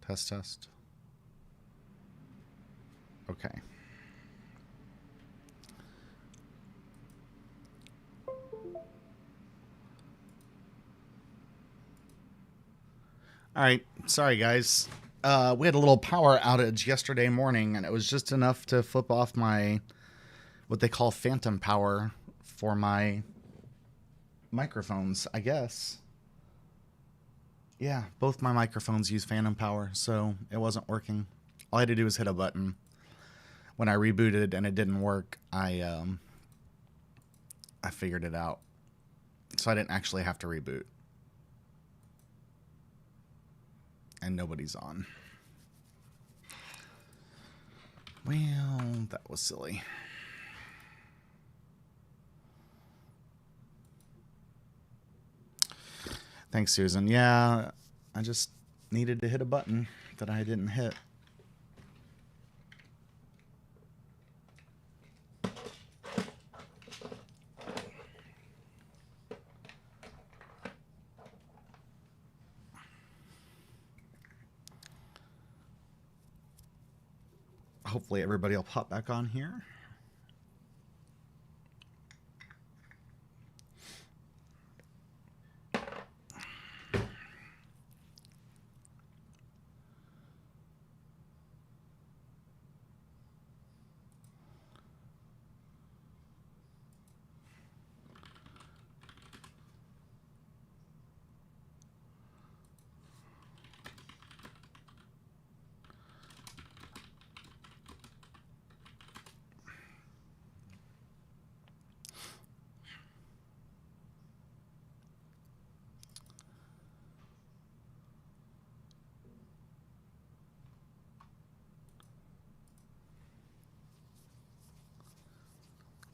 Test, test. Okay. All right. Sorry, guys. We had a little power outage yesterday morning, and it was just enough to flip off my, what they call phantom power for my microphones, I guess. Yeah, both my microphones use phantom power, so it wasn't working. All I had to do was hit a button. When I rebooted and it didn't work, I figured it out. So I didn't actually have to reboot. And nobody's on. Well, that was silly. Thanks, Susan. Yeah, I just needed to hit a button that I didn't hit. Hopefully everybody will pop back on here.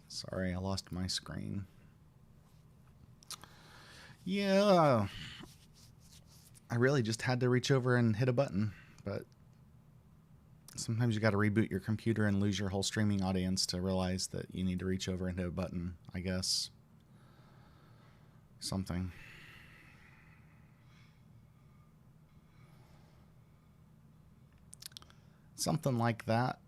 Sorry, I lost my screen. Yeah, I really just had to reach over and hit a button, but sometimes you got to reboot your computer and lose your whole streaming audience to realize that you need to reach over and hit a button, I guess. Something. Something like that.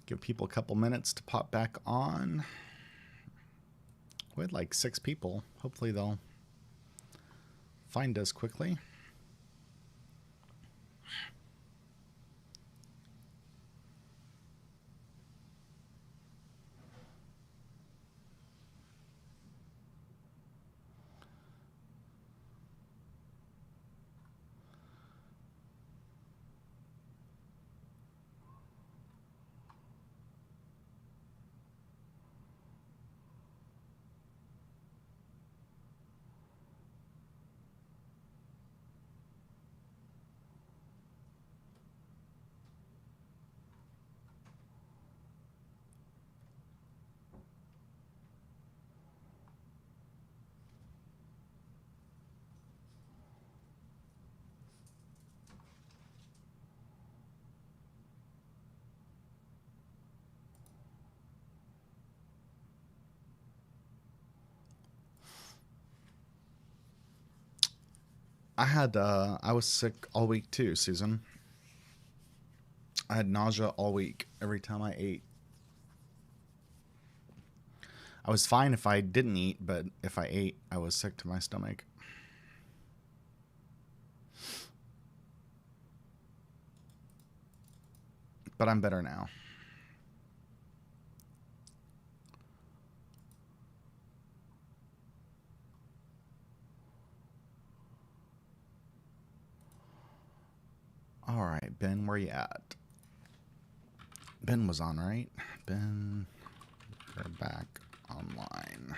Give people a couple minutes to pop back on. We had like 6 people. Hopefully they'll find us quickly. I was sick all week too, Susan. I had nausea all week every time I ate. I was fine if I didn't eat, but if I ate, I was sick to my stomach. But I'm better now. All right, Ben, where you at? Ben was on, right? Ben, we're back online.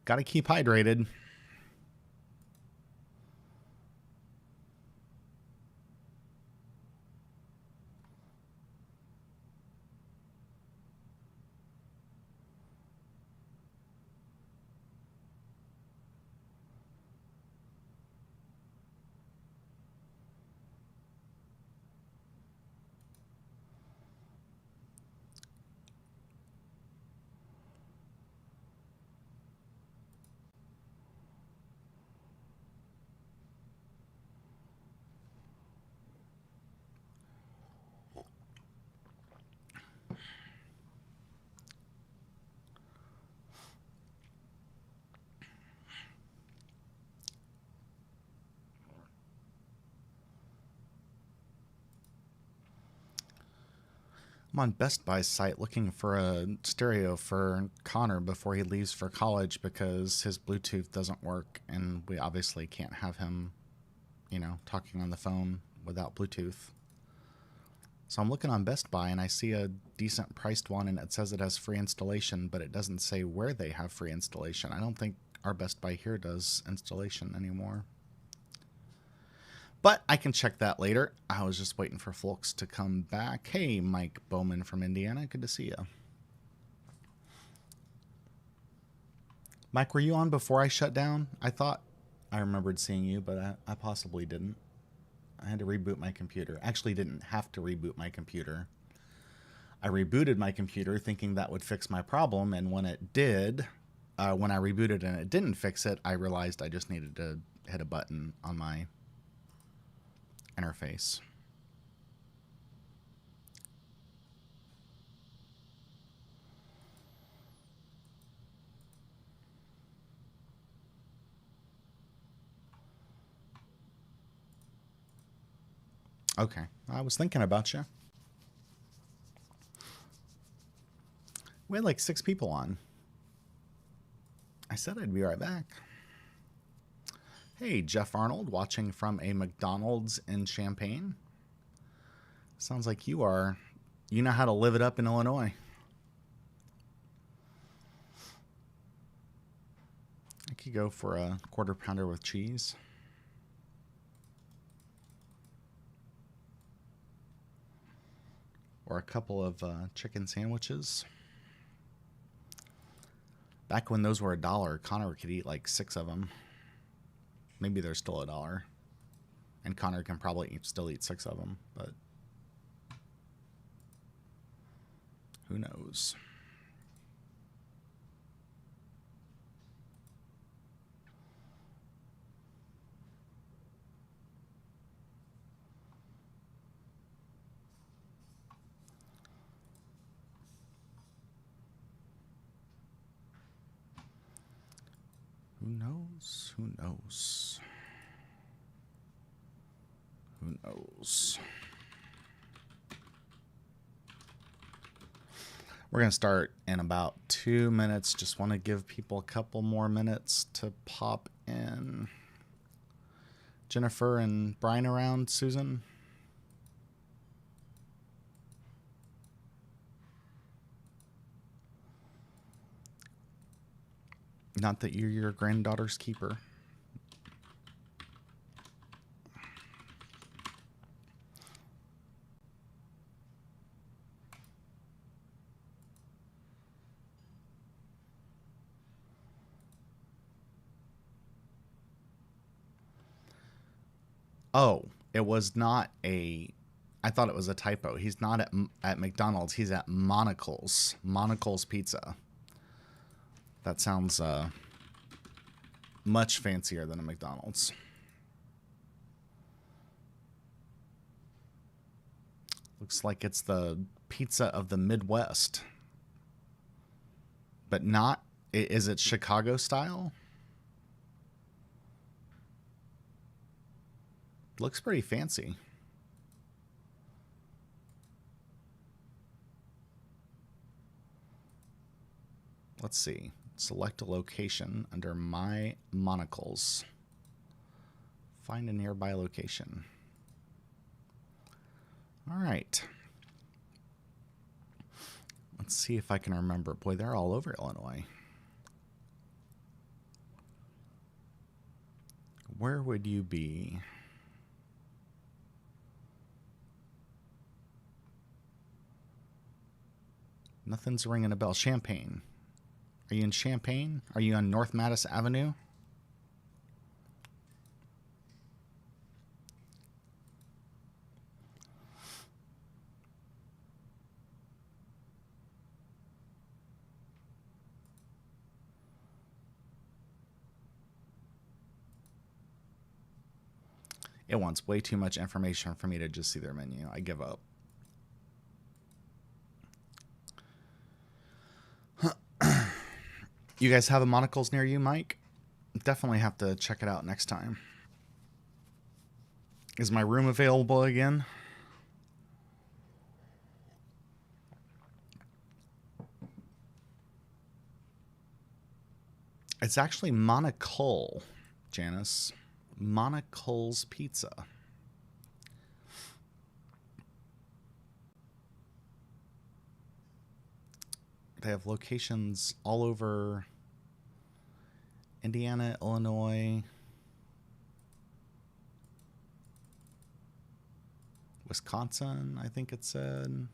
Got to keep hydrated. I'm on Best Buy's site looking for a stereo for Connor before he leaves for college because his Bluetooth doesn't work, and we obviously can't have him, talking on the phone without Bluetooth. So I'm looking on Best Buy and I see a decent priced one and it says it has free installation, but it doesn't say where they have free installation. I don't think our Best Buy here does installation anymore. But I can check that later. I was just waiting for folks to come back. Hey, Mike Bowman from Indiana. Good to see you. Mike, were you on before I shut down? I thought I remembered seeing you, but I possibly didn't. I had to reboot my computer. Actually, didn't have to reboot my computer. I rebooted my computer thinking that would fix my problem, and when it did, when I rebooted and it didn't fix it, I realized I just needed to hit a button on my interface. Okay, I was thinking about you. We had like 6 people on. I said I'd be right back. Hey, Jeff Arnold, watching from a McDonald's in Champaign. Sounds like you know how to live it up in Illinois. I could go for a quarter pounder with cheese. Or a couple of chicken sandwiches. Back when those were $1, Connor could eat like 6 of them. Maybe they're still $1. And Connor can probably still eat 6 of them, but who knows? Who knows? Who knows? Who knows? We're going to start in about 2 minutes. Just want to give people a couple more minutes to pop in. Jennifer and Brian around, Susan? Not that you're your granddaughter's keeper. Oh, it was not a... I thought it was a typo. He's not at McDonald's. He's at Monocle's. Monocle's Pizza. That sounds much fancier than a McDonald's. Looks like it's the pizza of the Midwest. But not... Is it Chicago style? Looks pretty fancy. Let's see. Select a location under My Monocles. Find a nearby location. All right. Let's see if I can remember. Boy, they're all over Illinois. Where would you be? Nothing's ringing a bell. Champaign. Are you in Champaign? Are you on North Mattis Avenue? It wants way too much information for me to just see their menu. I give up. You guys have a Monocles near you, Mike? Definitely have to check it out next time. Is my room available again? It's actually Monocle, Janice. Monocle's Pizza. They have locations all over Indiana, Illinois, Wisconsin, I think it said.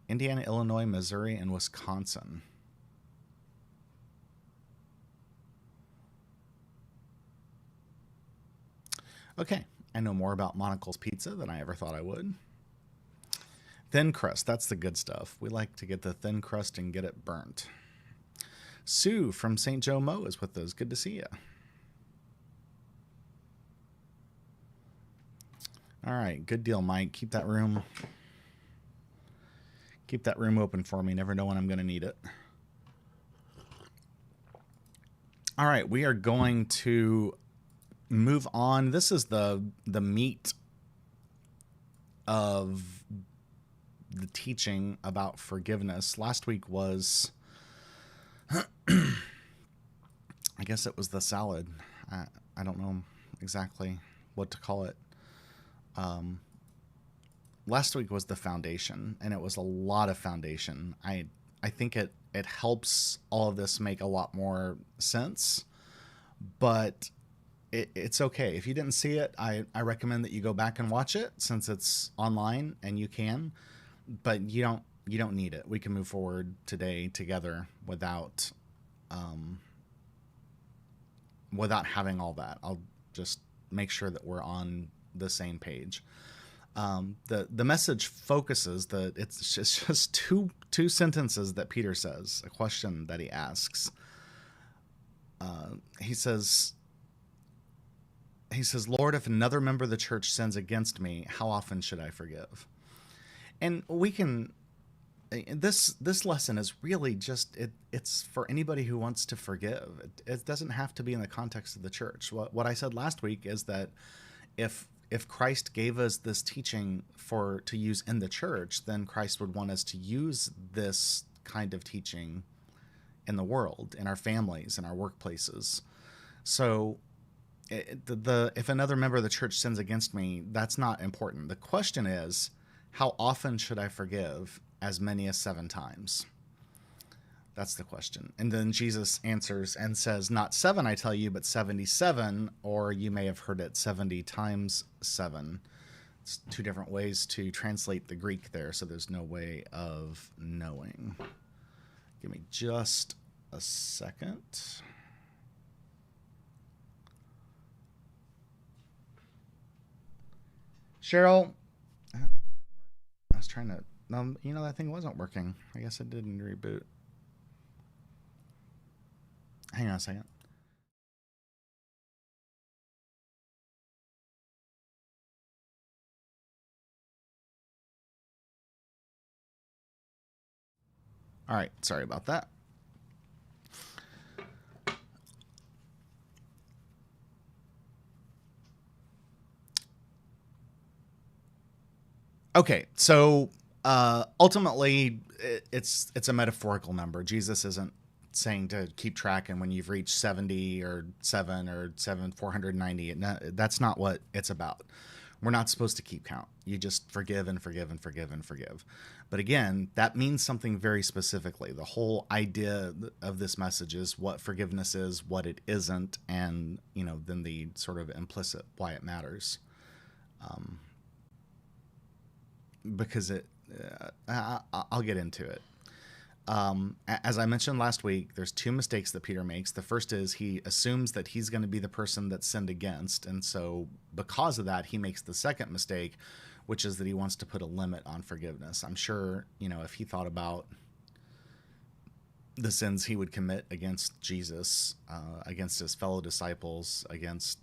Indiana, Illinois, Missouri, and Wisconsin. Okay, I know more about Monocle's Pizza than I ever thought I would. Thin crust, that's the good stuff. We like to get the thin crust and get it burnt. Sue from St. Joe Mo is with us. Good to see you. All right, good deal, Mike. Keep that room open for me. Never know when I'm going to need it. All right, we are going to move on. This is the meat of the teaching about forgiveness. Last week was, I guess it was the salad. I don't know exactly what to call it. Last week was the foundation, and it was a lot of foundation. I think it helps all of this make a lot more sense, but it's okay. If you didn't see it, I recommend that you go back and watch it since it's online and you can, but you don't need it. We can move forward today together without having all that. I'll just make sure that we're on the same page. The message focuses that it's just two sentences that Peter says, a question that he asks. He says, Lord, if another member of the church sins against me, how often should I forgive? And we can, this lesson is really just, it's for anybody who wants to forgive. It doesn't have to be in the context of the church. What I said last week is that if Christ gave us this teaching to use in the church, then Christ would want us to use this kind of teaching in the world, in our families, in our workplaces. So if another member of the church sins against me, that's not important. The question is, how often should I forgive? As many as 7 times. That's the question. And then Jesus answers and says, not 7, I tell you, but 77, or you may have heard it 70 times 7. It's 2 different ways to translate the Greek there, so there's no way of knowing. Give me just a second. Cheryl, I was trying to, that thing wasn't working. I guess it didn't reboot. Hang on a second. All right, sorry about that. Okay, so ultimately, it's a metaphorical number. Jesus isn't saying to keep track, and when you've reached 70 or 490, that's not what it's about. We're not supposed to keep count. You just forgive and forgive and forgive and forgive. But again, that means something very specifically. The whole idea of this message is what forgiveness is, what it isn't, and then the sort of implicit why it matters. Because I'll get into it. As I mentioned last week, there's two mistakes that Peter makes. The first is he assumes that he's going to be the person that's sinned against. And so because of that, he makes the second mistake, which is that he wants to put a limit on forgiveness. I'm sure, if he thought about the sins he would commit against Jesus, against his fellow disciples, against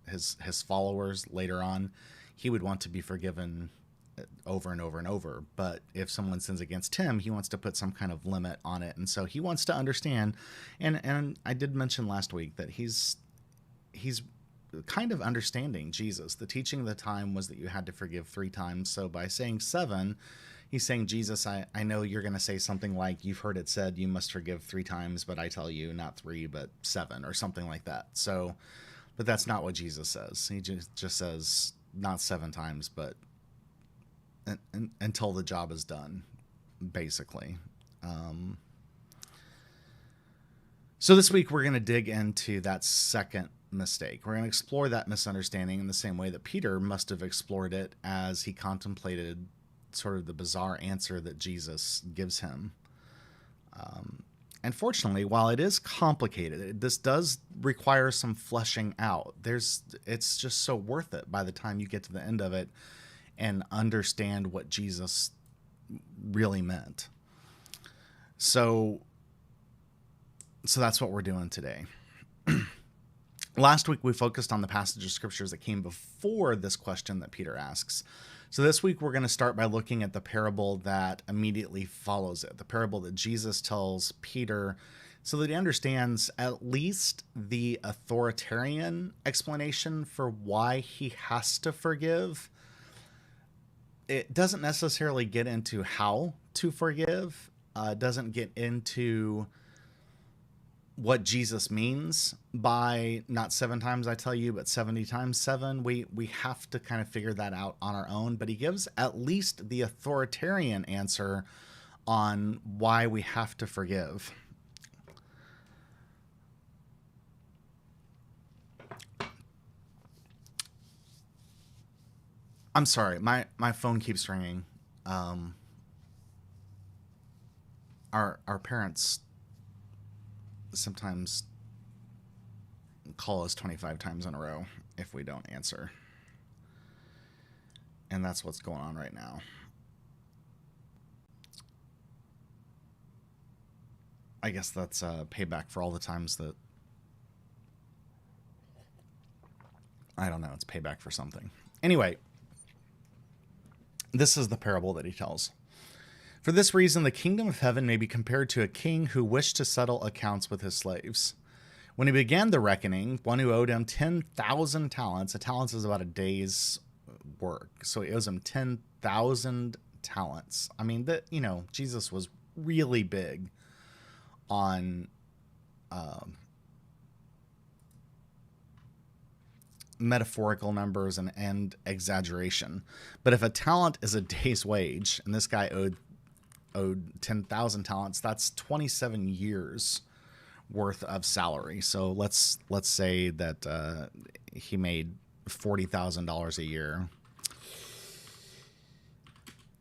his followers later on, he would want to be forgiven over and over and over. But if someone sins against him, he wants to put some kind of limit on it. And so he wants to understand, and I did mention last week that he's kind of understanding Jesus. The teaching of the time was that you had to forgive 3 times. So by saying 7, he's saying, Jesus, I know you're going to say something like, you've heard it said you must forgive 3 times, but I tell you not 3, but 7, or something like that. So, but that's not what Jesus says. He just says not 7 times, but until the job is done, basically. So this week we're going to dig into that second mistake. We're going to explore that misunderstanding in the same way that Peter must have explored it as he contemplated sort of the bizarre answer that Jesus gives him. And fortunately, while it is complicated, this does require some fleshing out. It's just so worth it by the time you get to the end of it and understand what Jesus really meant. So that's what we're doing today. Last week, we focused on the passage of scriptures that came before this question that Peter asks. So this week, we're going to start by looking at the parable that immediately follows it, the parable that Jesus tells Peter so that he understands at least the authoritarian explanation for why he has to forgive. It doesn't necessarily get into how to forgive. It doesn't get into what Jesus means by not 7 times I tell you, but 70 times 7. We have to kind of figure that out on our own. But he gives at least the authoritarian answer on why we have to forgive. I'm sorry, my phone keeps ringing. Our parents sometimes call us 25 times in a row if we don't answer. And that's what's going on right now. I guess that's payback for all the times that... I don't know, it's payback for something. Anyway, this is the parable that he tells. For this reason, the kingdom of heaven may be compared to a king who wished to settle accounts with his slaves. When he began the reckoning, one who owed him 10,000 talents, a talent is about a day's work, so he owes him 10,000 talents. I mean, Jesus was really big on metaphorical numbers and exaggeration. But if a talent is a day's wage, and this guy owed 10,000 talents, that's 27 years worth of salary. So let's say that he made $40,000 a year.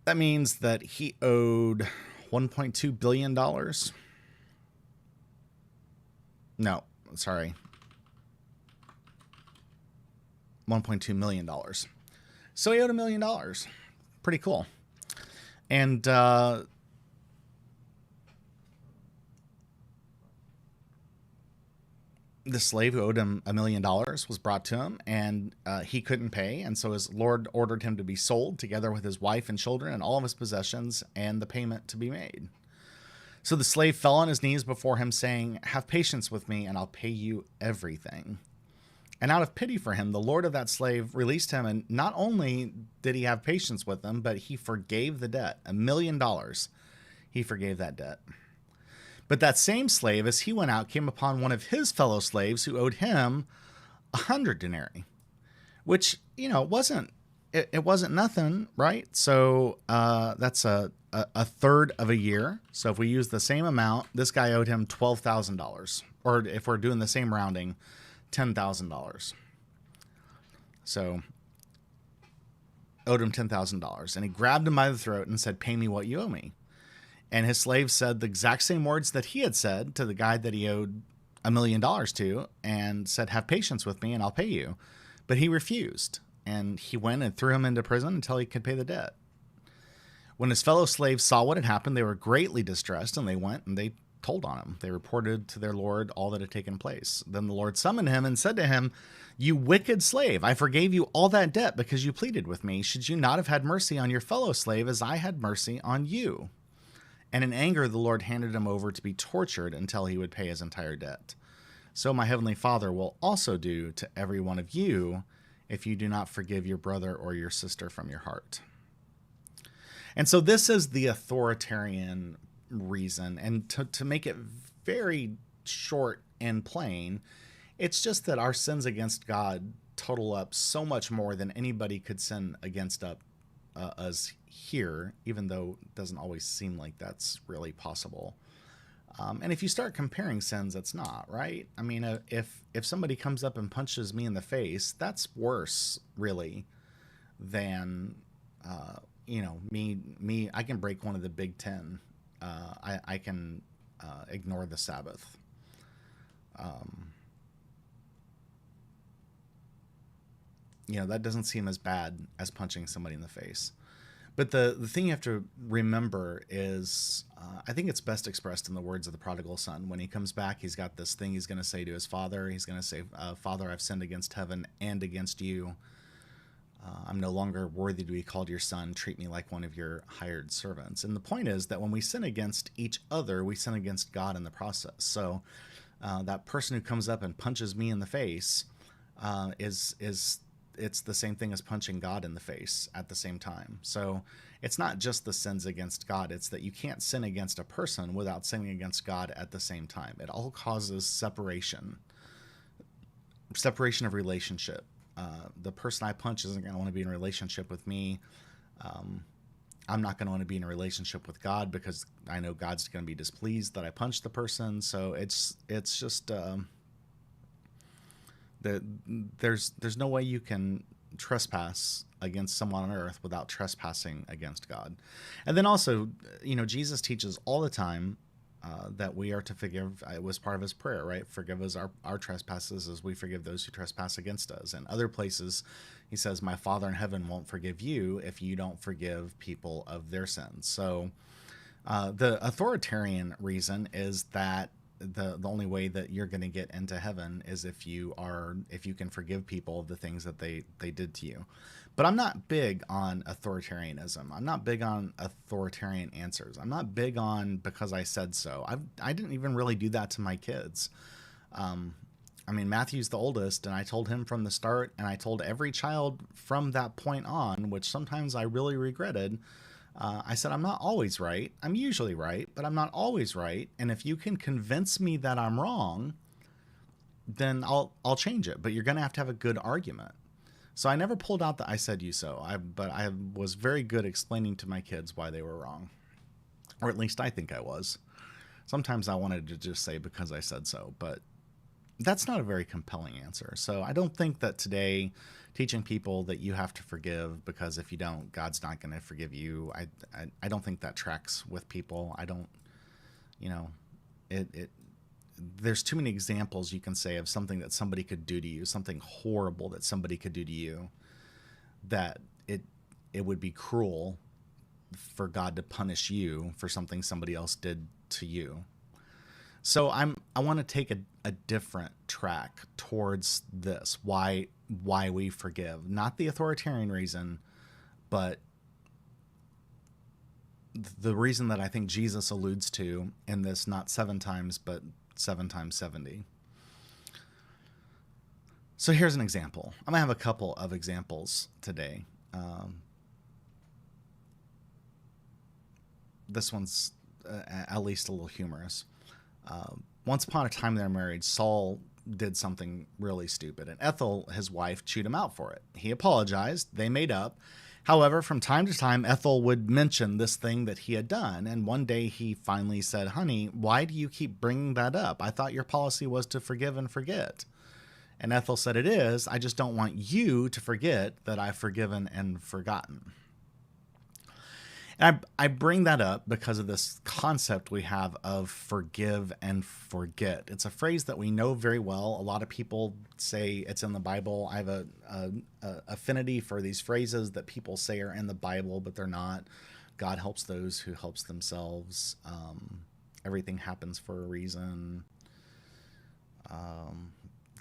That means that he owed $1.2 billion. No, sorry. $1.2 million. So he owed $1 million. Pretty cool. And the slave who owed him $1 million was brought to him, and he couldn't pay. And so his lord ordered him to be sold together with his wife and children and all of his possessions, and the payment to be made. So the slave fell on his knees before him, saying, "Have patience with me, and I'll pay you everything." And out of pity for him, the lord of that slave released him. And not only did he have patience with him, but he forgave the debt. $1,000,000. He forgave that debt. But that same slave, as he went out, came upon one of his fellow slaves who owed him 100 denarii, which, it wasn't nothing, right? So that's a third of a year. So if we use the same amount, this guy owed him $12,000, or if we're doing the same rounding, $10,000. So owed him $10,000, and he grabbed him by the throat and said, "Pay me what you owe me." And his slave said the exact same words that he had said to the guy that he owed $1,000,000 to, and said, "Have patience with me and I'll pay you." But he refused, and he went and threw him into prison until he could pay the debt. When his fellow slaves saw what had happened, they were greatly distressed, and they went and they told on him. They reported to their lord all that had taken place. Then the Lord summoned him and said to him, "You wicked slave, I forgave you all that debt because you pleaded with me. Should you not have had mercy on your fellow slave as I had mercy on you?" And in anger, the Lord handed him over to be tortured until he would pay his entire debt. So my heavenly Father will also do to every one of you if you do not forgive your brother or your sister from your heart. And so this is the authoritarian reason. And to make it very short and plain, it's just that our sins against God total up so much more than anybody could sin against us here, even though it doesn't always seem like that's really possible. And if you start comparing sins, it's not, right? I mean, if somebody comes up and punches me in the face, that's worse, really, than me. I can break one of the Big Ten. I can ignore the Sabbath. That doesn't seem as bad as punching somebody in the face. But the thing you have to remember is, I think it's best expressed in the words of the prodigal son. When he comes back, he's got this thing he's going to say to his father. He's going to say, "Father, I've sinned against heaven and against you. I'm no longer worthy to be called your son. Treat me like one of your hired servants." And the point is that when we sin against each other, we sin against God in the process. So that person who comes up and punches me in the face it's the same thing as punching God in the face at the same time. So it's not just the sins against God. It's that you can't sin against a person without sinning against God at the same time. It all causes separation of relationship. The person I punch isn't going to want to be in a relationship with me. I'm not going to want to be in a relationship with God because I know God's going to be displeased that I punched the person. So it's just there's no way you can trespass against someone on earth without trespassing against God. And then also, Jesus teaches all the time that we are to forgive. It was part of his prayer, right? Forgive us our trespasses as we forgive those who trespass against us. And other places, he says, "My Father in heaven won't forgive you if you don't forgive people of their sins." So the authoritarian reason is that the only way that you're going to get into heaven is if you can forgive people of the things that they did to you. But I'm not big on authoritarianism. I'm not big on authoritarian answers. I'm not big on because I said so. I didn't even really do that to my kids. Matthew's the oldest, and I told him from the start, and I told every child from that point on, which sometimes I really regretted. I said, "I'm not always right. I'm usually right, but I'm not always right. And if you can convince me that I'm wrong, then I'll change it. But you're going to have a good argument." So I never pulled out the "I said you so." But I was very good explaining to my kids why they were wrong, or at least I think I was. Sometimes I wanted to just say "because I said so," but that's not a very compelling answer. So I don't think that today teaching people that you have to forgive because if you don't, God's not going to forgive you. I don't think that tracks with people. I don't, there's too many examples you can say of something that somebody could do to you, something horrible that somebody could do to you, that it would be cruel for God to punish you for something somebody else did to you. So I want to take a different track towards this, why we forgive. Not the authoritarian reason, but the reason that I think Jesus alludes to in this, not 7 times, but 7 times 70. So here's an example. I'm going to have a couple of examples today. This one's at least a little humorous. Once upon a time in their marriage, Saul did something really stupid, and Ethel, his wife, chewed him out for it. He apologized. They made up. However, from time to time, Ethel would mention this thing that he had done, and one day he finally said, "Honey, why do you keep bringing that up? I thought your policy was to forgive and forget." And Ethel said, "It is. I just don't want you to forget that I've forgiven and forgotten." And I bring that up because of this concept we have of forgive and forget. It's a phrase that we know very well. A lot of people say it's in the Bible. I have a affinity for these phrases that people say are in the Bible, but they're not. God helps those who helps themselves. Everything happens for a reason.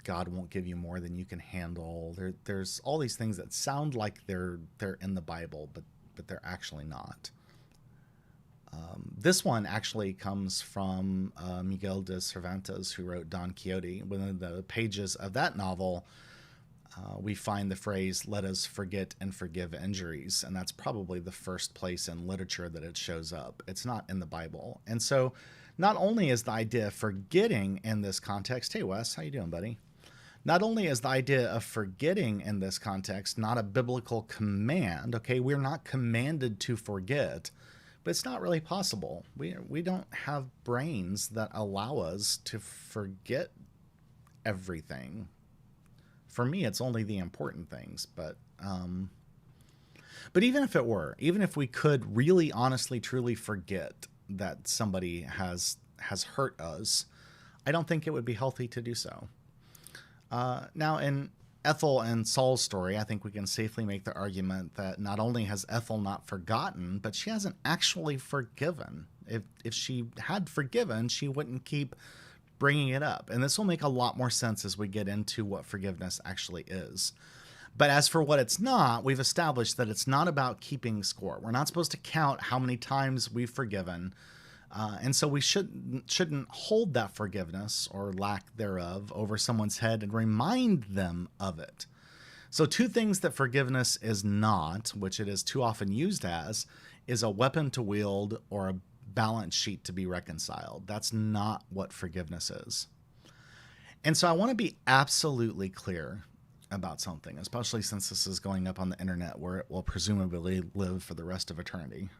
God won't give you more than you can handle. There's all these things that sound like they're in the Bible, but they're actually not. This one actually comes from Miguel de Cervantes, who wrote Don Quixote. Within the pages of that novel, we find the phrase, "Let us forget and forgive injuries," and that's probably the first place in literature that it shows up. It's not in the Bible. And so not only is the idea of forgetting in this context, hey Wes, how you doing, buddy? Not only is the idea of forgetting in this context not a biblical command, okay, we're not commanded to forget, but it's not really possible. We don't have brains that allow us to forget everything. For me, it's only the important things, but even if it were, even if we could really honestly truly forget that somebody has hurt us, I don't think it would be healthy to do so. Now, in Ethel and Saul's story, I think we can safely make the argument that not only has Ethel not forgotten, but she hasn't actually forgiven. If she had forgiven, she wouldn't keep bringing it up. And this will make a lot more sense as we get into what forgiveness actually is. But as for what it's not, we've established that it's not about keeping score. We're not supposed to count how many times we've forgiven. And so we shouldn't hold that forgiveness or lack thereof over someone's head and remind them of it. So two things that forgiveness is not, which it is too often used as, is a weapon to wield or a balance sheet to be reconciled. That's not what forgiveness is. And so I want to be absolutely clear about something, especially since this is going up on the internet where it will presumably live for the rest of eternity.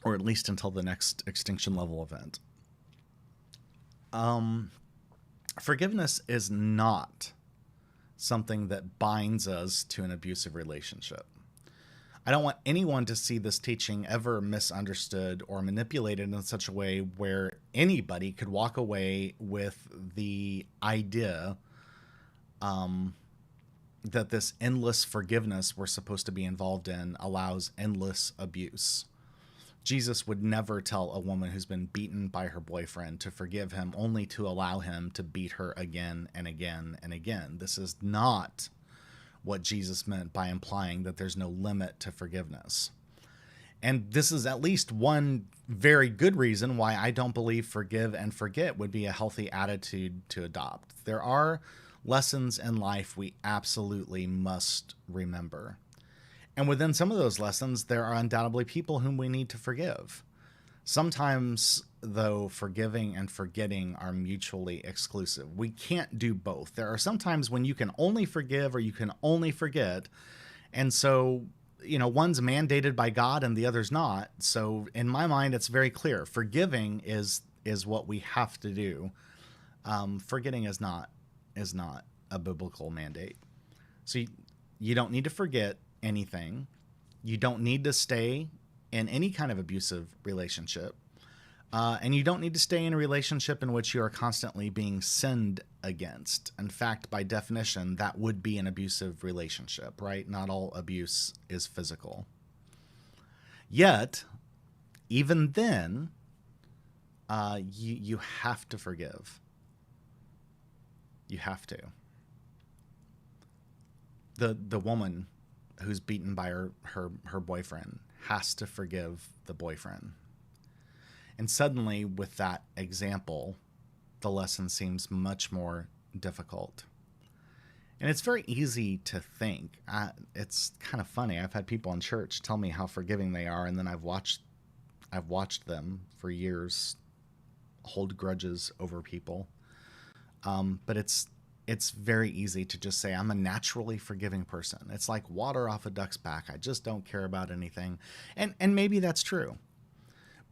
Or at least until the next extinction level event. Forgiveness is not something that binds us to an abusive relationship. I don't want anyone to see this teaching ever misunderstood or manipulated in such a way where anybody could walk away with the idea that this endless forgiveness we're supposed to be involved in allows endless abuse. Jesus would never tell a woman who's been beaten by her boyfriend to forgive him only to allow him to beat her again and again and again. This is not what Jesus meant by implying that there's no limit to forgiveness. And this is at least one very good reason why I don't believe forgive and forget would be a healthy attitude to adopt. There are lessons in life we absolutely must remember. And within some of those lessons, there are undoubtedly people whom we need to forgive. Sometimes, though, forgiving and forgetting are mutually exclusive. We can't do both. There are some times when you can only forgive or you can only forget. And so, one's mandated by God and the other's not. So in my mind, it's very clear. Forgiving is what we have to do. Forgetting is not a biblical mandate. So you don't need to forget anything. You don't need to stay in any kind of abusive relationship. And you don't need to stay in a relationship in which you are constantly being sinned against. In fact, by definition, that would be an abusive relationship, right? Not all abuse is physical. Yet, even then, you have to forgive. You have to. The woman who's beaten by her boyfriend has to forgive the boyfriend. And suddenly, with that example, the lesson seems much more difficult. And it's very easy to think. It's kind of funny. I've had people in church tell me how forgiving they are, and then I've watched them for years hold grudges over people. But it's very easy to just say, I'm a naturally forgiving person. It's like water off a duck's back. I just don't care about anything. And maybe that's true.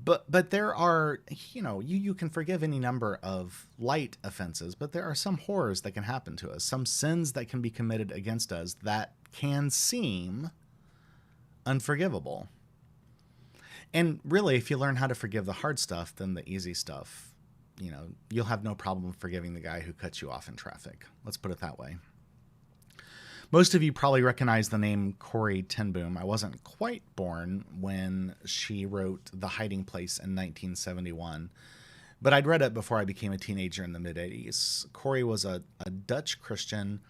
But there are, you can forgive any number of light offenses, but there are some horrors that can happen to us, some sins that can be committed against us that can seem unforgivable. And really, if you learn how to forgive the hard stuff, then the easy stuff, you'll have no problem forgiving the guy who cuts you off in traffic. Let's put it that way. Most of you probably recognize the name Corrie ten Boom. I wasn't quite born when she wrote The Hiding Place in 1971, but I'd read it before I became a teenager in the mid-'80s. Corrie was a Dutch Christian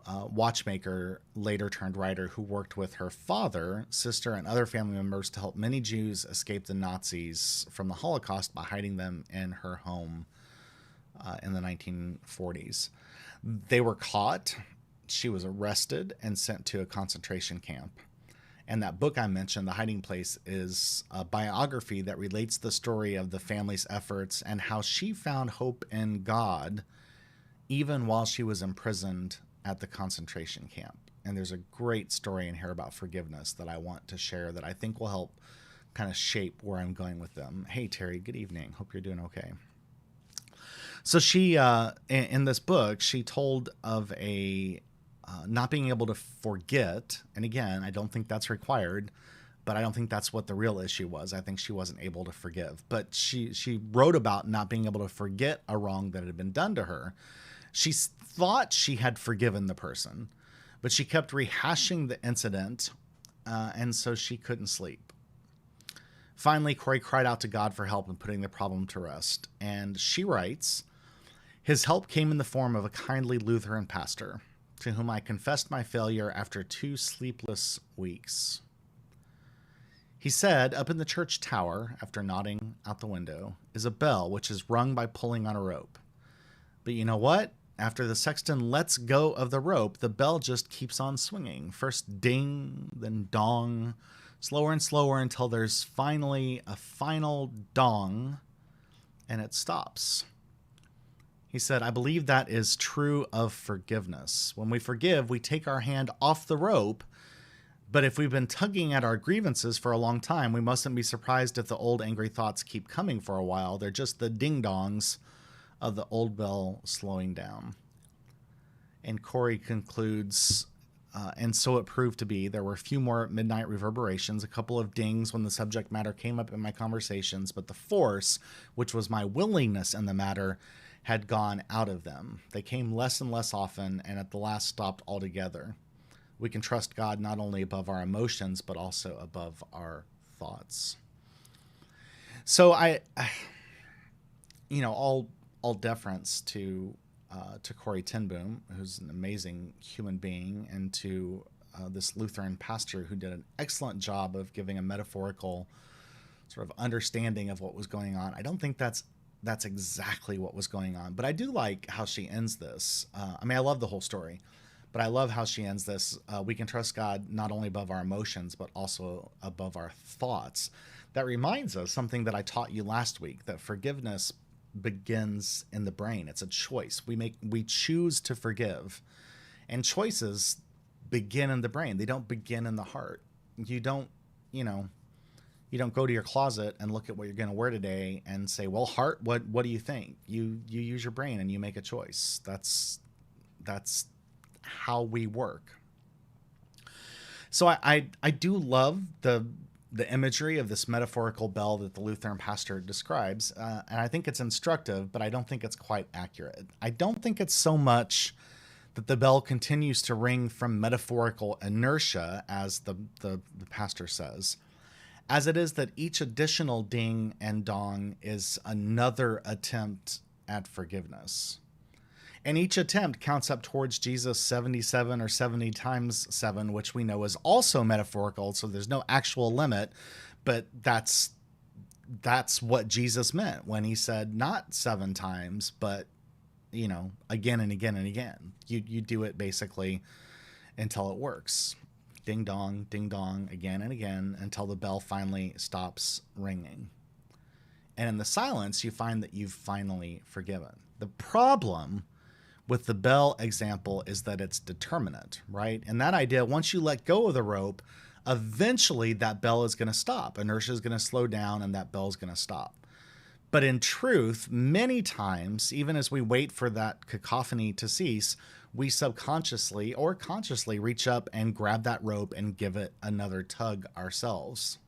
watchmaker, later turned writer, who worked with her father, sister, and other family members to help many Jews escape the Nazis from the Holocaust by hiding them in her home in the 1940s. They were caught. She was arrested and sent to a concentration camp. And that book I mentioned, The Hiding Place, is a biography that relates the story of the family's efforts and how she found hope in God even while she was imprisoned at the concentration camp. And there's a great story in here about forgiveness that I want to share that I think will help kind of shape where I'm going with them. Hey, Terry, good evening. Hope you're doing okay. So she, in this book, she told of a not being able to forget. And again, I don't think that's required, but I don't think that's what the real issue was. I think she wasn't able to forgive. But she wrote about not being able to forget a wrong that had been done to her. She thought she had forgiven the person, but she kept rehashing the incident, and so she couldn't sleep. Finally, Corrie cried out to God for help in putting the problem to rest. And she writes, "His help came in the form of a kindly Lutheran pastor, to whom I confessed my failure after 2 sleepless weeks. He said, up in the church tower, after nodding out the window, is a bell which is rung by pulling on a rope. But you know what? After the sexton lets go of the rope, the bell just keeps on swinging. First ding, then dong, slower and slower until there's finally a final dong, and it stops. He said, I believe that is true of forgiveness. When we forgive, we take our hand off the rope, but if we've been tugging at our grievances for a long time, we mustn't be surprised if the old angry thoughts keep coming for a while. They're just the ding-dongs of the old bell slowing down." And Corrie concludes, and so it proved to be. There were a few more midnight reverberations, a couple of dings when the subject matter came up in my conversations, but the force, which was my willingness in the matter, had gone out of them. They came less and less often, and at the last stopped altogether. We can trust God not only above our emotions, but also above our thoughts. So all deference to Corrie ten Boom, who's an amazing human being, and to this Lutheran pastor who did an excellent job of giving a metaphorical sort of understanding of what was going on. I don't think that's exactly what was going on, but I do like how she ends this. I love the whole story, but I love how she ends this. We can trust God not only above our emotions, but also above our thoughts. That reminds us something that I taught you last week, that forgiveness begins in the brain. It's a choice. We choose to forgive, and choices begin in the brain. They don't begin in the heart. You don't go to your closet and look at what you're going to wear today and say, well, heart, what do you think? You use your brain and you make a choice. That's how we work. So I do love the imagery of this metaphorical bell that the Lutheran pastor describes, and I think it's instructive, but I don't think it's quite accurate. I don't think it's so much that the bell continues to ring from metaphorical inertia, as the pastor says, as it is that each additional ding and dong is another attempt at forgiveness. And each attempt counts up towards Jesus 77 or 70 times 7, which we know is also metaphorical, so there's no actual limit, but that's what Jesus meant when he said not 7 times, but again and again and again. You do it basically until it works. Ding dong, again and again, until the bell finally stops ringing. And in the silence, you find that you've finally forgiven. The problem with the bell example is that it's determinate, right? And that idea, once you let go of the rope, eventually that bell is going to stop. Inertia is going to slow down and that bell is going to stop. But in truth, many times, even as we wait for that cacophony to cease, we subconsciously or consciously reach up and grab that rope and give it another tug ourselves.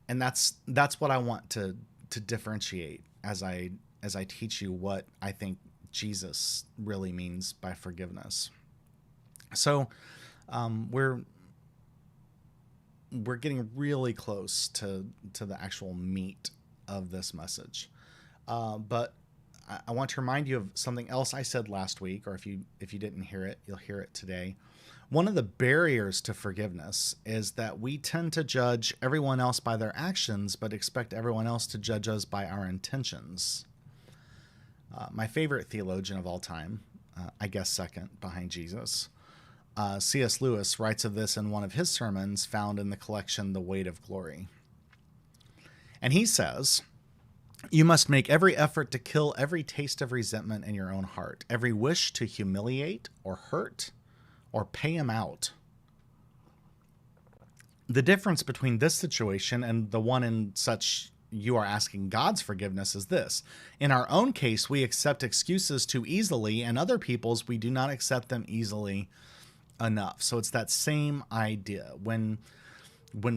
And that's what I want to differentiate as I teach you what I think Jesus really means by forgiveness. So we're getting really close to the actual meat of this message. But I want to remind you of something else I said last week, or if you didn't hear it, you'll hear it today. One of the barriers to forgiveness is that we tend to judge everyone else by their actions, but expect everyone else to judge us by our intentions. My favorite theologian of all time, I guess second behind Jesus, C.S. Lewis writes of this in one of his sermons found in the collection The Weight of Glory. And he says, "You must make every effort to kill every taste of resentment in your own heart, every wish to humiliate or hurt or pay him out. The difference between this situation and the one in such you are asking God's forgiveness is this. In our own case, we accept excuses too easily, and other people's, we do not accept them easily enough." So it's that same idea. When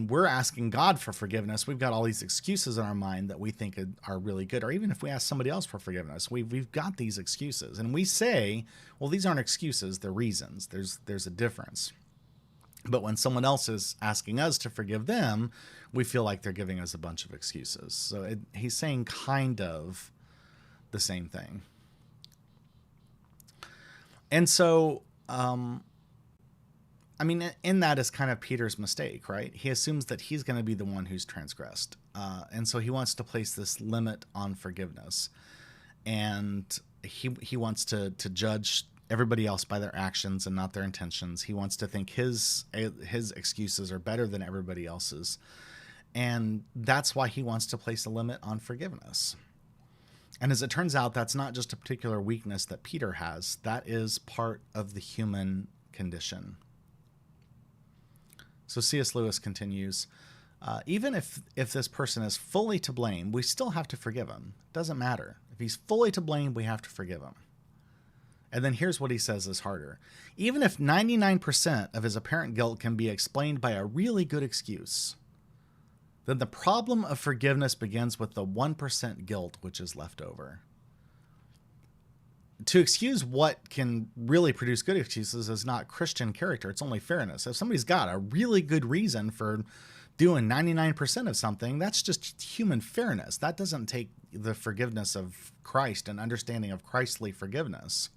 we're asking God for forgiveness, we've got all these excuses in our mind that we think are really good. Or even if we ask somebody else for forgiveness, we've got these excuses. And we say, well, these aren't excuses, they're reasons. There's a difference. But when someone else is asking us to forgive them, we feel like they're giving us a bunch of excuses. So he's saying kind of the same thing. And so, in that is kind of Peter's mistake, right? He assumes that he's going to be the one who's transgressed. And so he wants to place this limit on forgiveness. And he wants to judge everybody else by their actions and not their intentions. He wants to think his excuses are better than everybody else's. And that's why he wants to place a limit on forgiveness. And as it turns out, that's not just a particular weakness that Peter has. That is part of the human condition. So C.S. Lewis continues, even if this person is fully to blame, we still have to forgive him. Doesn't matter. If he's fully to blame, we have to forgive him. And then here's what he says is harder. Even if 99% of his apparent guilt can be explained by a really good excuse, then the problem of forgiveness begins with the 1% guilt which is left over. To excuse what can really produce good excuses is not Christian character. It's only fairness. If somebody's got a really good reason for doing 99% of something, that's just human fairness. That doesn't take the forgiveness of Christ and understanding of Christly forgiveness.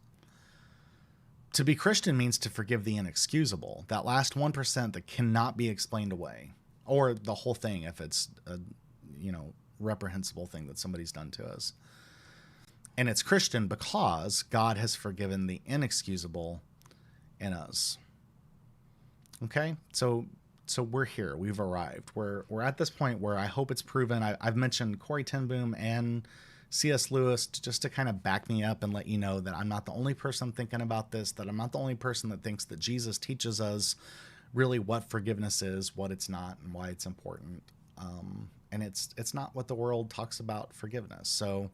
To be Christian means to forgive the inexcusable, that last 1% that cannot be explained away, or the whole thing if it's a reprehensible thing that somebody's done to us. And it's Christian because God has forgiven the inexcusable in us. Okay, so we're here. We've arrived. We're at this point where I hope it's proven. I've mentioned Corrie ten Boom and C.S. Lewis just to kind of back me up and let you know that I'm not the only person thinking about this, that I'm not the only person that thinks that Jesus teaches us really what forgiveness is, what it's not, and why it's important. And it's not what the world talks about forgiveness. So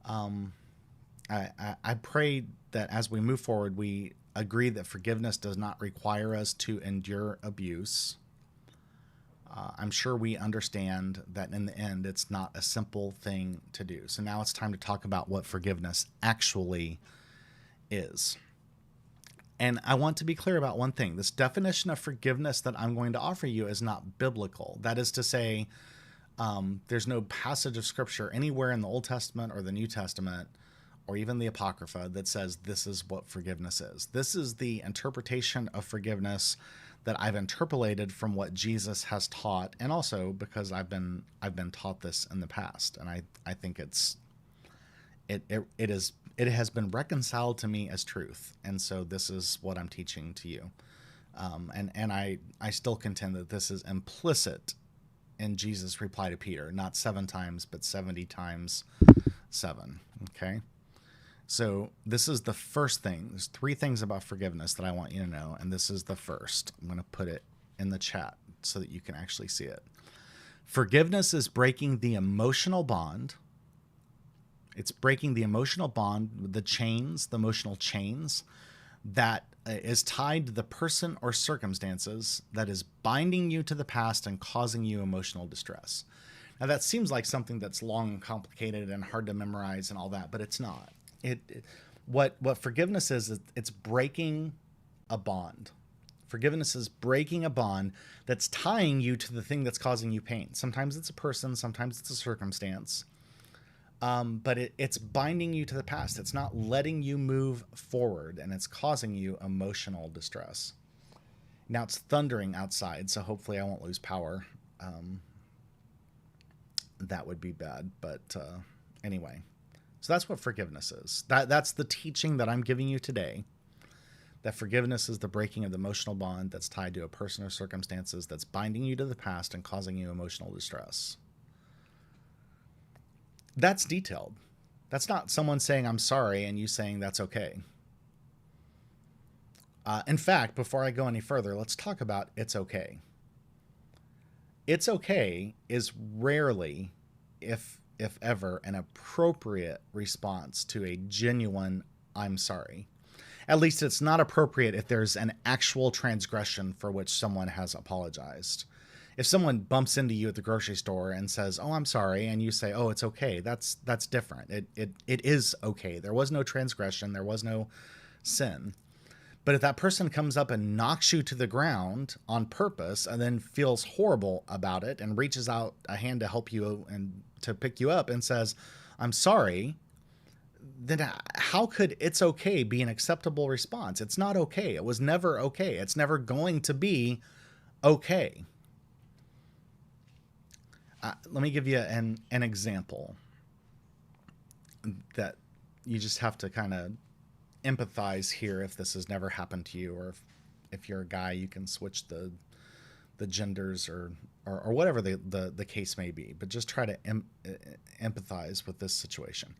I pray that as we move forward, we agree that forgiveness does not require us to endure abuse. I'm sure we understand that in the end, it's not a simple thing to do. So now it's time to talk about what forgiveness actually is. And I want to be clear about one thing. This definition of forgiveness that I'm going to offer you is not biblical. That is to say, there's no passage of Scripture anywhere in the Old Testament or the New Testament or even the Apocrypha that says this is what forgiveness is. This is the interpretation of forgiveness that I've interpolated from what Jesus has taught, and also because I've been taught this in the past, and I think it's It has been reconciled to me as truth, and so this is what I'm teaching to you. And I still contend that this is implicit in Jesus' reply to Peter, not 7 times, but 70 times 7. Okay? So this is the first thing. There's 3 things about forgiveness that I want you to know, and this is the first. I'm going to put it in the chat so that you can actually see it. Forgiveness is breaking the emotional bond. It's breaking the emotional bond, the chains, the emotional chains that is tied to the person or circumstances that is binding you to the past and causing you emotional distress. Now that seems like something that's long and complicated and hard to memorize and all that, but it's not. What forgiveness is it's breaking a bond. Forgiveness is breaking a bond that's tying you to the thing that's causing you pain. Sometimes it's a person, sometimes it's a circumstance. But it's binding you to the past. It's not letting you move forward, and it's causing you emotional distress. Now it's thundering outside, so hopefully I won't lose power. That would be bad, but anyway. So that's what forgiveness is. That's the teaching that I'm giving you today. That forgiveness is the breaking of the emotional bond that's tied to a person or circumstances that's binding you to the past and causing you emotional distress. That's detailed. That's not someone saying, I'm sorry, and you saying that's okay. In fact, before I go any further, let's talk about it's okay. It's okay is rarely, if ever, an appropriate response to a genuine I'm sorry. At least it's not appropriate if there's an actual transgression for which someone has apologized. If someone bumps into you at the grocery store and says, oh, I'm sorry, and you say, oh, it's okay, that's different. It is okay. There was no transgression. There was no sin. But if that person comes up and knocks you to the ground on purpose and then feels horrible about it and reaches out a hand to help you and to pick you up and says, I'm sorry, then how could it's okay be an acceptable response? It's not okay. It was never okay. It's never going to be okay. Let me give you an example that you just have to kind of empathize here if this has never happened to you, or if you're a guy, you can switch the genders or whatever the case may be, but just try to empathize with this situation.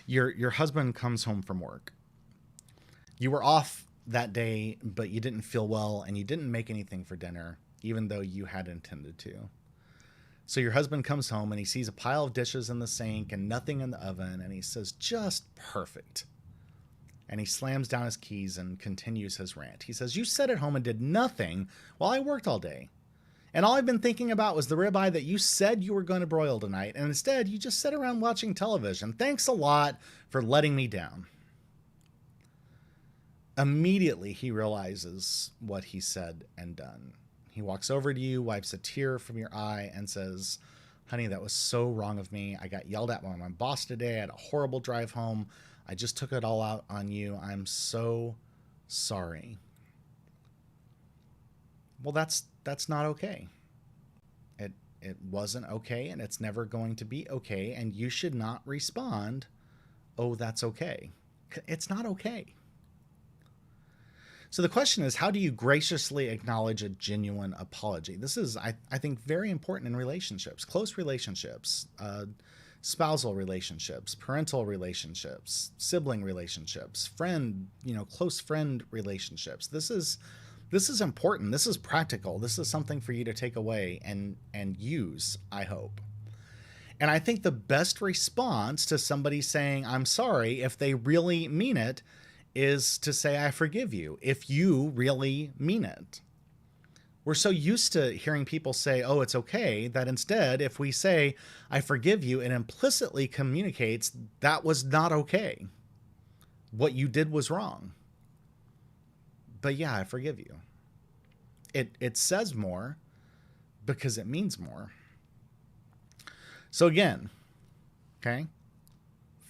Your husband comes home from work. You were off that day, but you didn't feel well and you didn't make anything for dinner, even though you had intended to. So your husband comes home and he sees a pile of dishes in the sink and nothing in the oven, and he says, just perfect. And he slams down his keys and continues his rant. He says, you sat at home and did nothing while I worked all day. And all I've been thinking about was the ribeye that you said you were going to broil tonight, and instead you just sat around watching television. Thanks a lot for letting me down. Immediately he realizes what he said and done. He walks over to you, wipes a tear from your eye, and says, honey, that was so wrong of me. I got yelled at by my boss today. I had a horrible drive home. I just took it all out on you. I'm so sorry. Well, that's not okay. It wasn't okay, and it's never going to be okay, and you should not respond, oh, that's okay. It's not okay. So the question is, how do you graciously acknowledge a genuine apology? This is, I think, very important in relationships, close relationships, spousal relationships, parental relationships, sibling relationships, close friend relationships. This is important. This is practical. This is something for you to take away and use, I hope. And I think the best response to somebody saying, I'm sorry, if they really mean it, is to say, I forgive you, if you really mean it. We're so used to hearing people say, oh, it's okay, that instead, if we say, I forgive you, it implicitly communicates that was not okay. What you did was wrong. But yeah, I forgive you. It says more because it means more. So again, okay,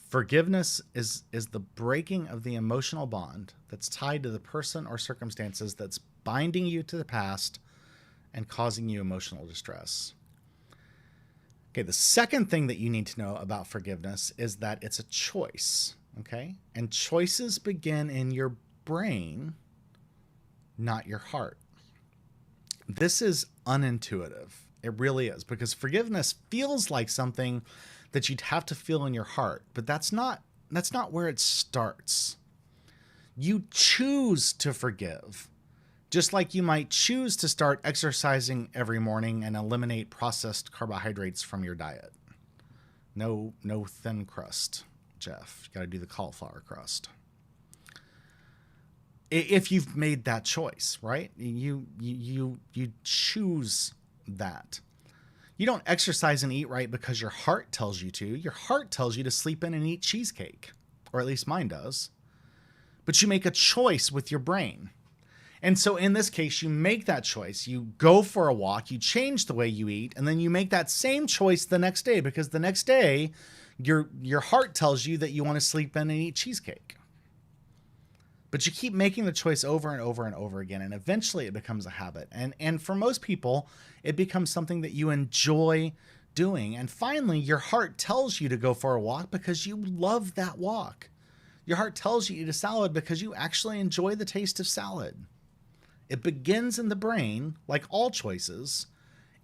forgiveness is the breaking of the emotional bond that's tied to the person or circumstances that's binding you to the past and causing you emotional distress. Okay, the second thing that you need to know about forgiveness is that it's a choice, okay? And choices begin in your brain, not your heart. This is unintuitive. It really is, because forgiveness feels like something that you'd have to feel in your heart, but that's not where it starts. You choose to forgive. Just like you might choose to start exercising every morning and eliminate processed carbohydrates from your diet. No thin crust, Jeff. You got to do the cauliflower crust. If you've made that choice, right? You choose that. You don't exercise and eat right because your heart tells you to. Your heart tells you to sleep in and eat cheesecake, or at least mine does. But you make a choice with your brain. And so in this case, you make that choice. You go for a walk, you change the way you eat, and then you make that same choice the next day, because the next day, your heart tells you that you want to sleep in and eat cheesecake. But you keep making the choice over and over and over again, and eventually it becomes a habit. And for most people, it becomes something that you enjoy doing. And finally, your heart tells you to go for a walk because you love that walk. Your heart tells you to eat a salad because you actually enjoy the taste of salad. It begins in the brain, like all choices,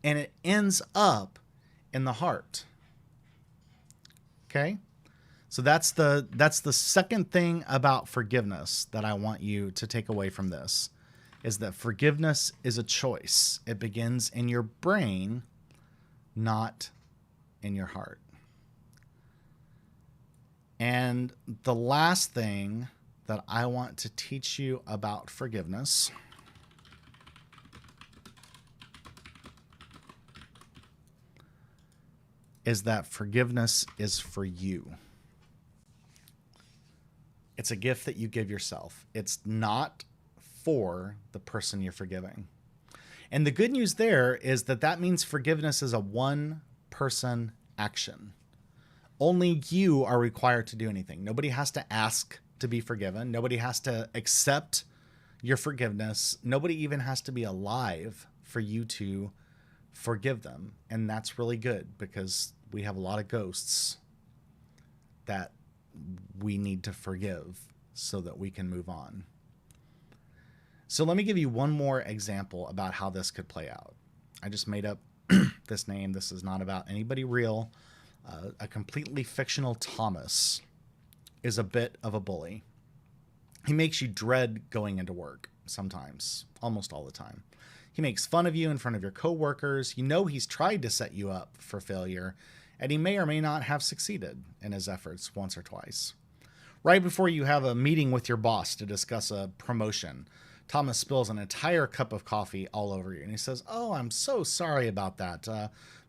and it ends up in the heart. Okay? So that's the second thing about forgiveness that I want you to take away from this, is that forgiveness is a choice. It begins in your brain, not in your heart. And the last thing that I want to teach you about forgiveness is that forgiveness is for you. It's a gift that you give yourself. It's not for the person you're forgiving. And the good news there is that means forgiveness is a one-person action. Only you are required to do anything. Nobody has to ask to be forgiven. Nobody has to accept your forgiveness. Nobody even has to be alive for you to forgive them. And that's really good, because we have a lot of ghosts that we need to forgive so that we can move on. So let me give you one more example about how this could play out. I just made up this name. This is not about anybody real. A completely fictional Thomas is a bit of a bully. He makes you dread going into work sometimes, almost all the time. He makes fun of you in front of your coworkers. You know he's tried to set you up for failure, and he may or may not have succeeded in his efforts once or twice. Right before you have a meeting with your boss to discuss a promotion, Thomas spills an entire cup of coffee all over you, and he says, "Oh, I'm so sorry about that.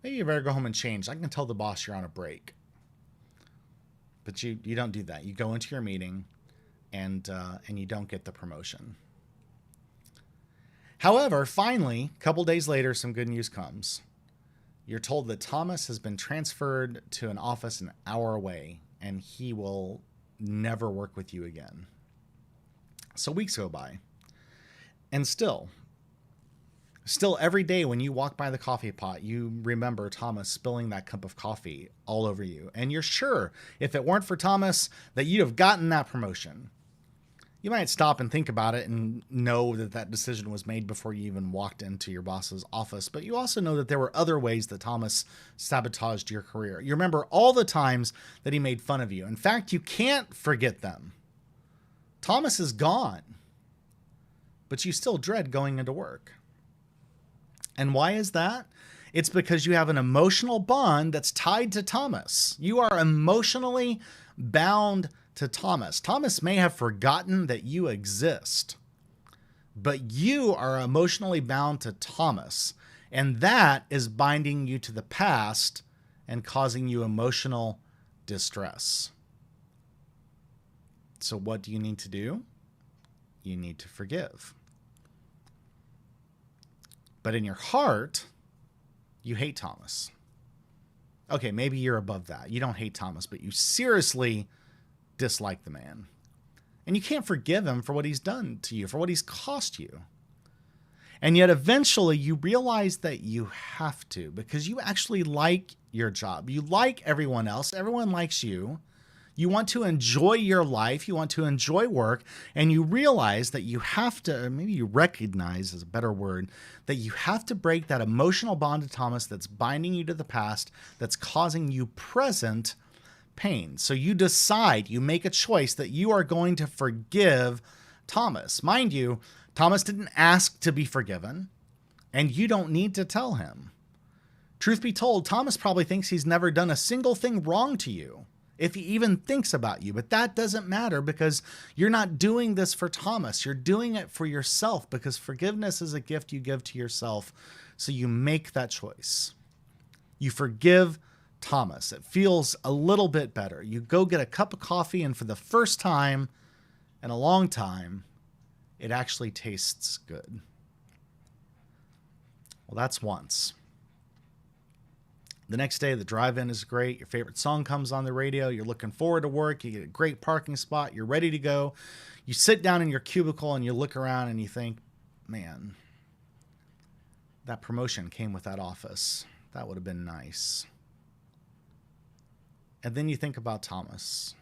Maybe you better go home and change. I can tell the boss you're on a break." But you don't do that. You go into your meeting, and you don't get the promotion. However, finally, a couple days later, some good news comes. You're told that Thomas has been transferred to an office an hour away, and he will never work with you again. So weeks go by. And still every day when you walk by the coffee pot, you remember Thomas spilling that cup of coffee all over you. And you're sure, if it weren't for Thomas, that you'd have gotten that promotion. You might stop and think about it and know that decision was made before you even walked into your boss's office. But you also know that there were other ways that Thomas sabotaged your career. You remember all the times that he made fun of you. In fact, you can't forget them. Thomas is gone, but you still dread going into work. And why is that? It's because you have an emotional bond that's tied to Thomas. You are emotionally bound to Thomas. Thomas may have forgotten that you exist, but you are emotionally bound to Thomas, and that is binding you to the past and causing you emotional distress. So what do you need to do? You need to forgive. But in your heart, you hate Thomas. Okay, maybe you're above that. You don't hate Thomas, but you seriously dislike the man. And you can't forgive him for what he's done to you, for what he's cost you. And yet eventually you realize that you have to, because you actually like your job. You like everyone else. Everyone likes you. You want to enjoy your life. You want to enjoy work. And you realize that you have to, maybe you recognize is a better word, that you have to break that emotional bond to Thomas that's binding you to the past, that's causing you present pain. So you decide, you make a choice that you are going to forgive Thomas. Mind you, Thomas didn't ask to be forgiven, and you don't need to tell him. Truth be told, Thomas probably thinks he's never done a single thing wrong to you, if he even thinks about you. But that doesn't matter, because you're not doing this for Thomas. You're doing it for yourself, because forgiveness is a gift you give to yourself. So you make that choice. You forgive Thomas. It feels a little bit better. You go get a cup of coffee, and for the first time in a long time, it actually tastes good. Well, that's once. The next day, the drive-in is great. Your favorite song comes on the radio. You're looking forward to work. You get a great parking spot. You're ready to go. You sit down in your cubicle and you look around and you think, man, that promotion came with that office. That would have been nice. And then you think about Thomas.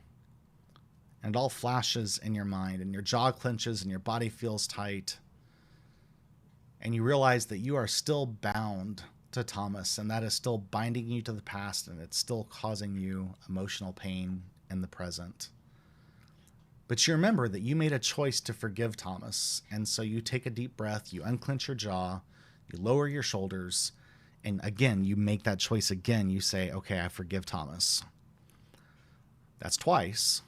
And it all flashes in your mind, and your jaw clenches and your body feels tight. And you realize that you are still bound to Thomas, and that is still binding you to the past, and it's still causing you emotional pain in the present. But you remember that you made a choice to forgive Thomas, and so you take a deep breath, you unclench your jaw, you lower your shoulders, and again, you make that choice again. You say, okay, I forgive Thomas. That's twice.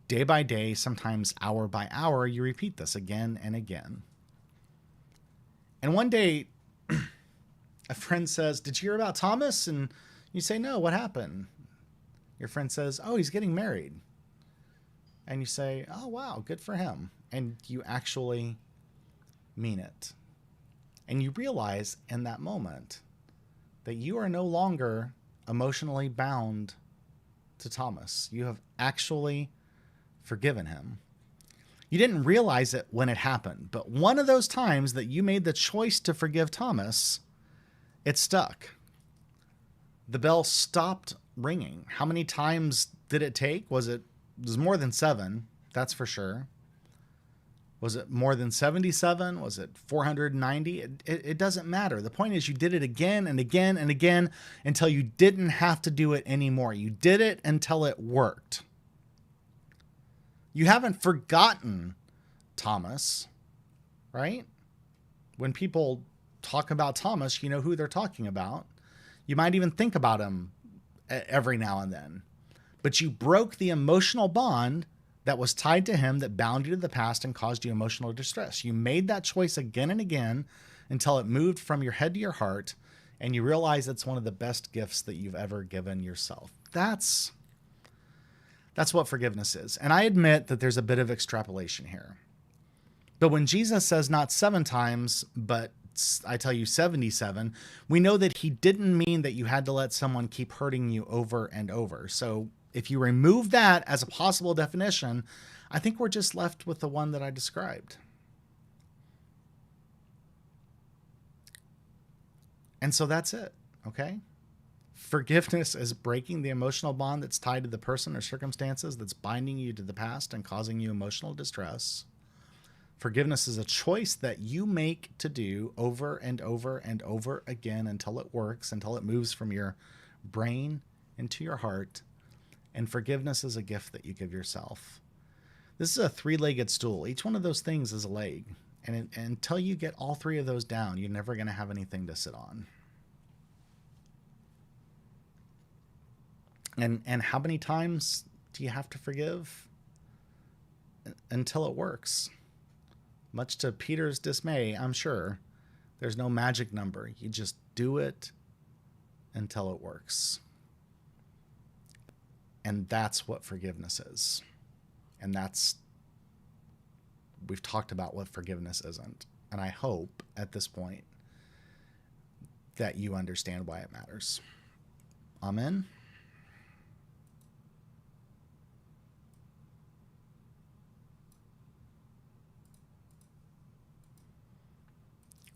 Day by day, sometimes hour by hour, you repeat this again and again. And one day, a friend says, did you hear about Thomas? And you say, no, what happened? Your friend says, oh, he's getting married. And you say, oh, wow, good for him. And you actually mean it. And you realize in that moment that you are no longer emotionally bound to Thomas. You have actually forgiven him. You didn't realize it when it happened, but one of those times that you made the choice to forgive Thomas, it stuck. The bell stopped ringing. How many times did it take? It was more than 7, that's for sure. Was it more than 77? Was it 490? It doesn't matter. The point is you did it again and again and again until you didn't have to do it anymore. You did it until it worked. You haven't forgotten Thomas, right? When people talk about Thomas, you know who they're talking about. You might even think about him every now and then. But you broke the emotional bond that was tied to him, that bound you to the past and caused you emotional distress. You made that choice again and again until it moved from your head to your heart, and you realize it's one of the best gifts that you've ever given yourself. That's what forgiveness is. And I admit that there's a bit of extrapolation here. But when Jesus says not 7 times, but I tell you 77, we know that he didn't mean that you had to let someone keep hurting you over and over. So if you remove that as a possible definition, I think we're just left with the one that I described. And so that's it, okay? Forgiveness is breaking the emotional bond that's tied to the person or circumstances that's binding you to the past and causing you emotional distress. Forgiveness is a choice that you make to do over and over and over again until it works, until it moves from your brain into your heart. And forgiveness is a gift that you give yourself. This is a 3-legged stool. Each one of those things is a leg. And until you get all 3 of those down, you're never going to have anything to sit on. And how many times do you have to forgive? Until it works. Much to Peter's dismay, I'm sure, there's no magic number. You just do it until it works. And that's what forgiveness is. And we've talked about what forgiveness isn't. And I hope at this point that you understand why it matters. Amen.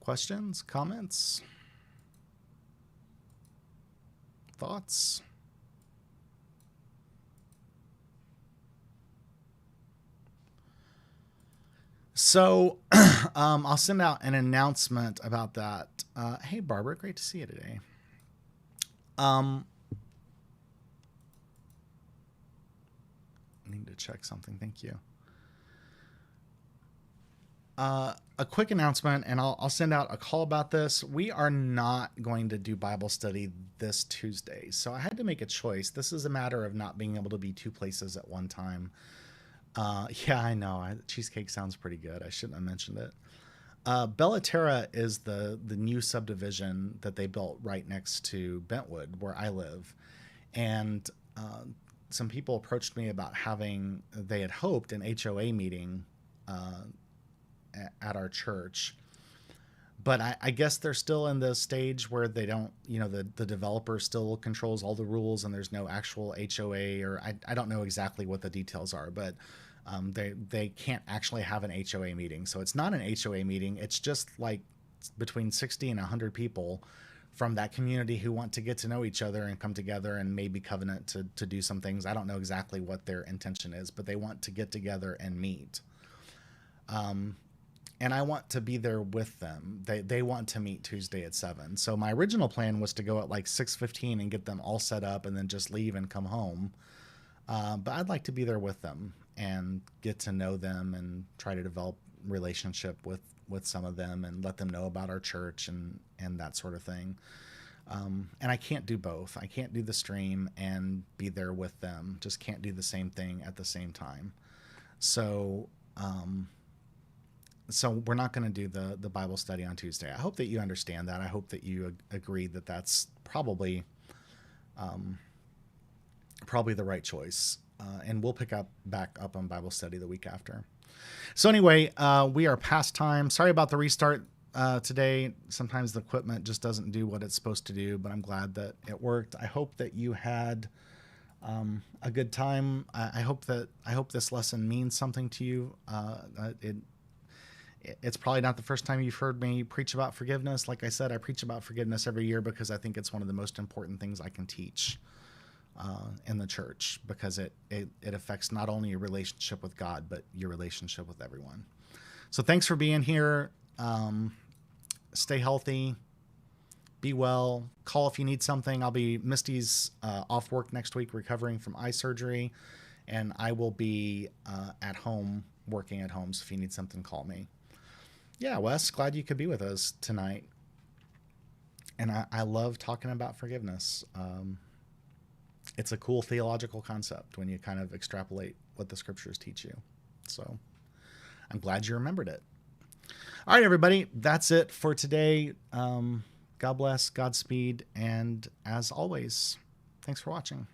questions, comments, thoughts? So I'll send out an announcement about that. Hey, Barbara, great to see you today. Need to check something. Thank you. A quick announcement, and I'll send out a call about this. We are not going to do Bible study this Tuesday, so I had to make a choice. This is a matter of not being able to be two places at one time. Yeah, I know. Cheesecake sounds pretty good. I shouldn't have mentioned it. Bellaterra is the new subdivision that they built right next to Bentwood, where I live. And some people approached me about they had hoped an HOA meeting at our church. But I guess they're still in the stage where they don't, the developer still controls all the rules and there's no actual HOA, or I don't know exactly what the details are, but they can't actually have an HOA meeting. So it's not an HOA meeting. It's just like between 60 and 100 people from that community who want to get to know each other and come together and maybe covenant to do some things. I don't know exactly what their intention is, but they want to get together and meet. And I want to be there with them. They want to meet Tuesday at 7. So my original plan was to go at like 6:15 and get them all set up and then just leave and come home. But I'd like to be there with them and get to know them and try to develop relationship with some of them and let them know about our church and that sort of thing. And I can't do both. I can't do the stream and be there with them. Just can't do the same thing at the same time. So we're not going to do the Bible study on Tuesday. I hope that you understand that. I hope that you agree that that's probably the right choice. And we'll pick back up on Bible study the week after. So anyway, we are past time. Sorry about the restart today. Sometimes the equipment just doesn't do what it's supposed to do, but I'm glad that it worked. I hope that you had a good time. I hope this lesson means something to you. It's probably not the first time you've heard me preach about forgiveness. Like I said, I preach about forgiveness every year because I think it's one of the most important things I can teach in the church, because it affects not only your relationship with God, but your relationship with everyone. So thanks for being here. Stay healthy. Be well. Call if you need something. Misty's off work next week recovering from eye surgery, and I will be at home working at home. So if you need something, call me. Yeah, Wes, glad you could be with us tonight. And I love talking about forgiveness. It's a cool theological concept when you kind of extrapolate what the scriptures teach you. So I'm glad you remembered it. All right, everybody, that's it for today. God bless, Godspeed, and as always, thanks for watching.